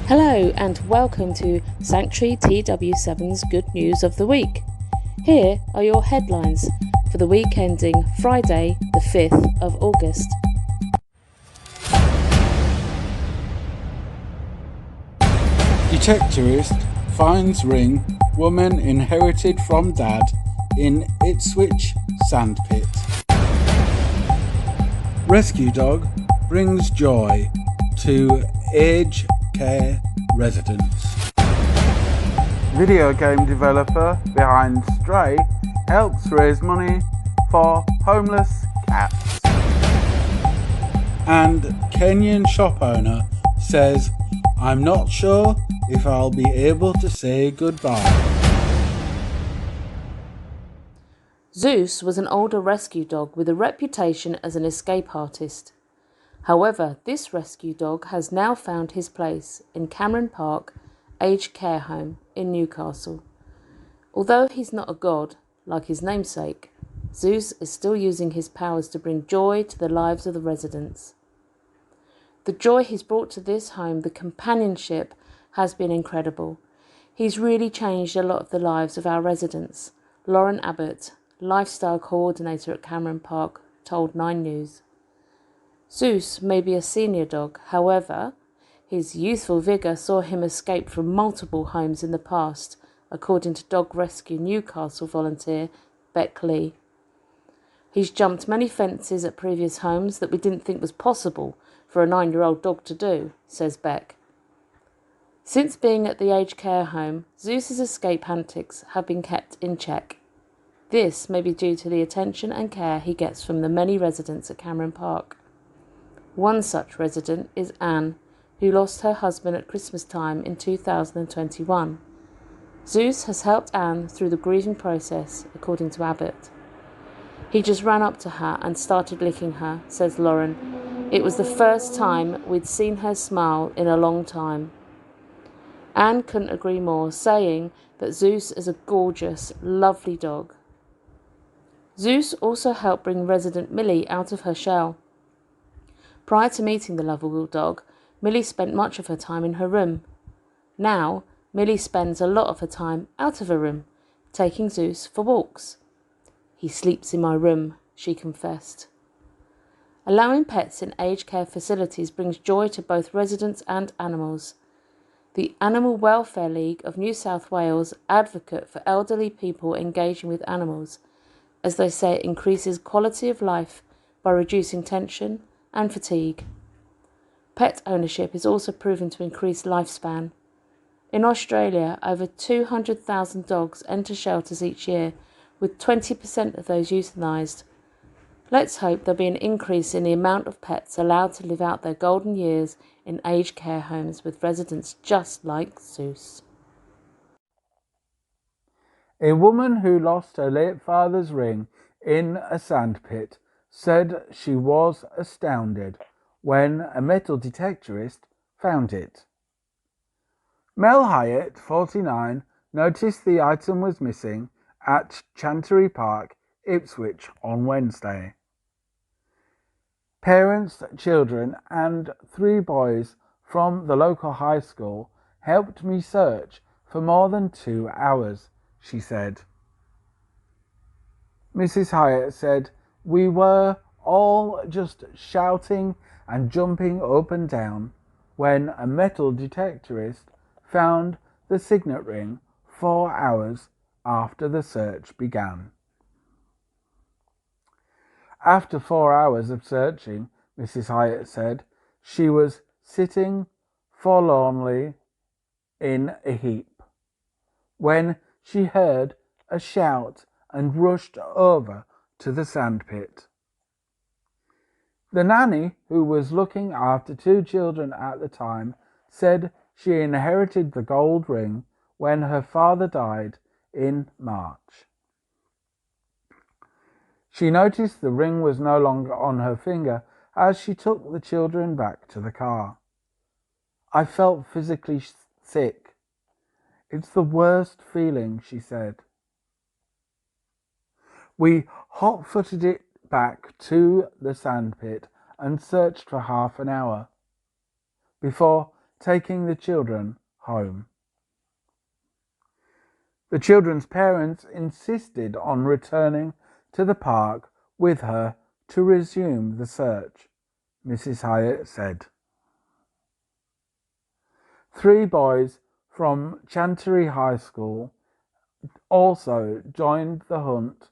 Hello and welcome to Sanctuary TW7's Good News of the Week. Here are your headlines for the week ending Friday the 5th of August. Detectorist finds ring woman inherited from dad in Ipswich sandpit. Rescue dog brings joy to aged care residents. Video game developer behind Stray helps raise money for homeless cats. And Kenyan shop owner says, "I'm not sure if I'll be able to say goodbye." Zeus was an older rescue dog with a reputation as an escape artist. However, this rescue dog has now found his place in Cameron Park Aged Care Home in Newcastle. Although he's not a god, like his namesake, Zeus is still using his powers to bring joy to the lives of the residents. The joy he's brought to this home, the companionship, has been incredible. He's really changed a lot of the lives of our residents, Lauren Abbott, lifestyle coordinator at Cameron Park, told 9 News. Zeus may be a senior dog, however, his youthful vigour saw him escape from multiple homes in the past, according to Dog Rescue Newcastle volunteer Beck Lee. He's jumped many fences at previous homes that we didn't think was possible for a 9-year-old dog to do, says Beck. Since being at the aged care home, Zeus's escape antics have been kept in check. This may be due to the attention and care he gets from the many residents at Cameron Park. One such resident is Anne, who lost her husband at Christmas time in 2021. Zeus has helped Anne through the grieving process, according to Abbott. He just ran up to her and started licking her, says Lauren. It was the first time we'd seen her smile in a long time. Anne couldn't agree more, saying that Zeus is a gorgeous, lovely dog. Zeus also helped bring resident Millie out of her shell. Prior to meeting the lovable dog, Millie spent much of her time in her room. Now, Millie spends a lot of her time out of her room, taking Zeus for walks. "He sleeps in my room," she confessed. Allowing pets in aged care facilities brings joy to both residents and animals. The Animal Welfare League of New South Wales advocate for elderly people engaging with animals, as they say it increases quality of life by reducing tension and fatigue. Pet ownership is also proven to increase lifespan. In Australia, over 200,000 dogs enter shelters each year, with 20% of those euthanised. Let's hope there'll be an increase in the amount of pets allowed to live out their golden years in aged care homes with residents just like Zeus. A woman who lost her late father's ring in a sandpit said she was astounded when a metal detectorist found it. Mel Hyatt, 49, noticed the item was missing at Chancery Park, Ipswich on Wednesday. Parents, children and 3 boys from the local high school helped me search for more than 2 hours, she said. Mrs. Hyatt said, "We were all just shouting and jumping up and down when a metal detectorist found the signet ring 4 hours after the search began." After 4 hours of searching, Mrs. Hyatt said, she was sitting forlornly in a heap when she heard a shout and rushed over to the sandpit. The nanny, who was looking after 2 children at the time, said she inherited the gold ring when her father died in March. She noticed the ring was no longer on her finger as she took the children back to the car. "I felt physically sick. It's the worst feeling," she said. "We hot-footed it back to the sandpit and searched for half an hour before taking the children home. The children's parents insisted on returning to the park with her to resume the search, Mrs. Hyatt said. 3 boys from Chancery High School also joined the hunt,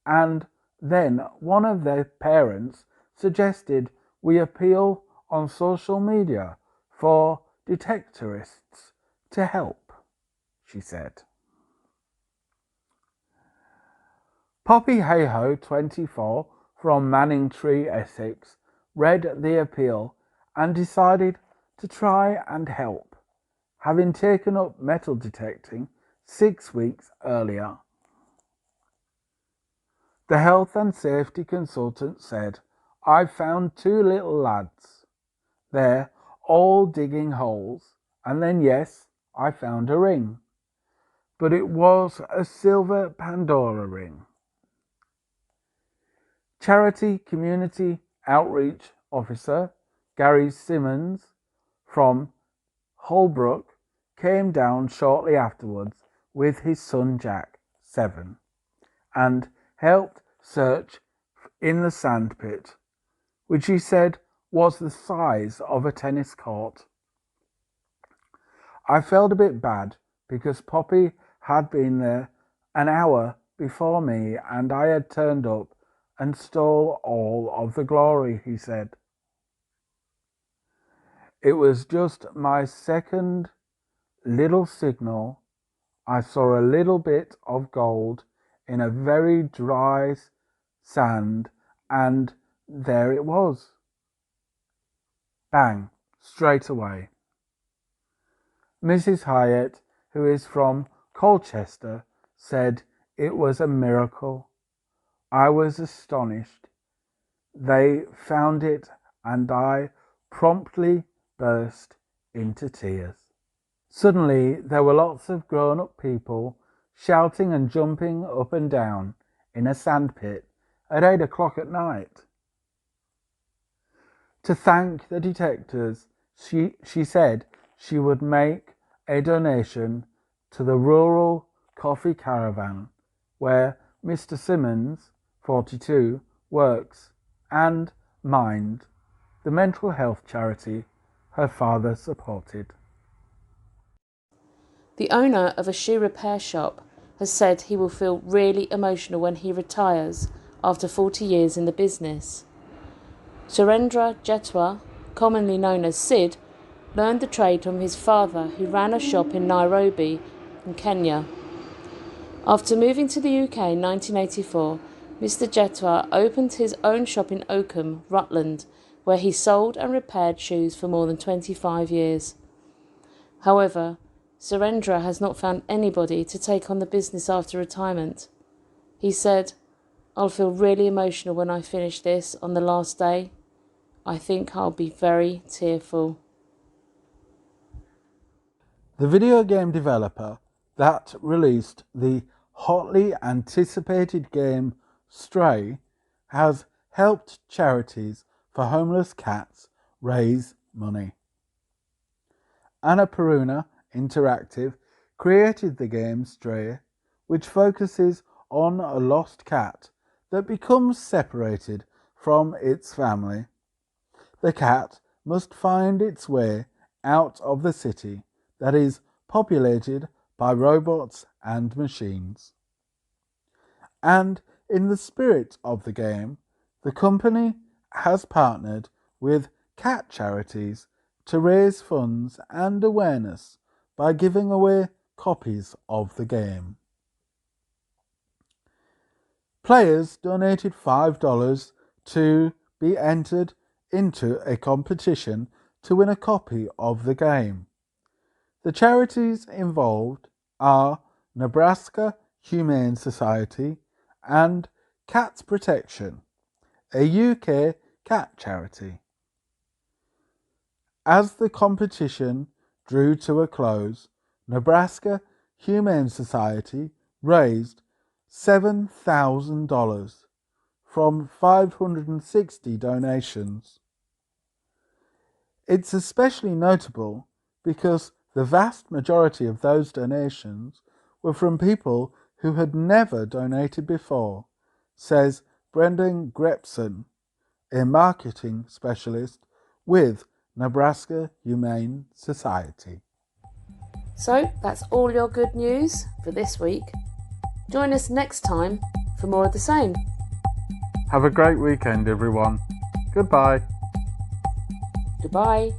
and then one of their parents suggested we appeal on social media for detectorists to help, she said. Poppy Hayho, 24, from Manningtree, Essex, read the appeal and decided to try and help, having taken up metal detecting 6 weeks earlier. The health and safety consultant said, "I've found 2 little lads. They're all digging holes, and then yes, I found a ring. But it was a silver Pandora ring." Charity Community Outreach Officer Gary Simmons from Holbrook came down shortly afterwards with his son Jack, 7, and helped search in the sandpit, which he said was the size of a tennis court. "I felt a bit bad because Poppy had been there an hour before me and I had turned up and stole all of the glory," he said. "It was just my second little signal. I saw a little bit of gold in a very dry sand and there it was. Bang, straight away." Mrs. Hyatt, who is from Colchester, said it was a miracle. "I was astonished. They found it and I promptly burst into tears." Suddenly there were lots of grown-up people shouting and jumping up and down in a sandpit at 8 o'clock at night. To thank the detectives, she said she would make a donation to the Rural Coffee Caravan, where Mr. Simmons, 42, works, and Mind, the mental health charity her father supported. The owner of a shoe repair shop has said he will feel really emotional when he retires after 40 years in the business. Surendra Jetwa, commonly known as Sid, learned the trade from his father, who ran a shop in Nairobi, in Kenya. After moving to the UK in 1984, Mr. Jetwa opened his own shop in Oakham, Rutland, where he sold and repaired shoes for more than 25 years. However, Surendra has not found anybody to take on the business after retirement. He said, "I'll feel really emotional when I finish this on the last day. I think I'll be very tearful." The video game developer that released the hotly anticipated game Stray has helped charities for homeless cats raise money. Annapurna Interactive created the game Stray, which focuses on a lost cat that becomes separated from its family. The cat must find its way out of the city that is populated by robots and machines. And in the spirit of the game, the company has partnered with cat charities to raise funds and awareness by giving away copies of the game. Players donated $5 to be entered into a competition to win a copy of the game. The charities involved are Nebraska Humane Society and Cats Protection, a UK cat charity. As the competition drew to a close, Nebraska Humane Society raised $7,000 from 560 donations. It's especially notable because the vast majority of those donations were from people who had never donated before, says Brendan Grepson, a marketing specialist with Nebraska Humane Society. So that's all your good news for this week. Join us next time for more of the same. Have a great weekend, everyone. Goodbye. Goodbye.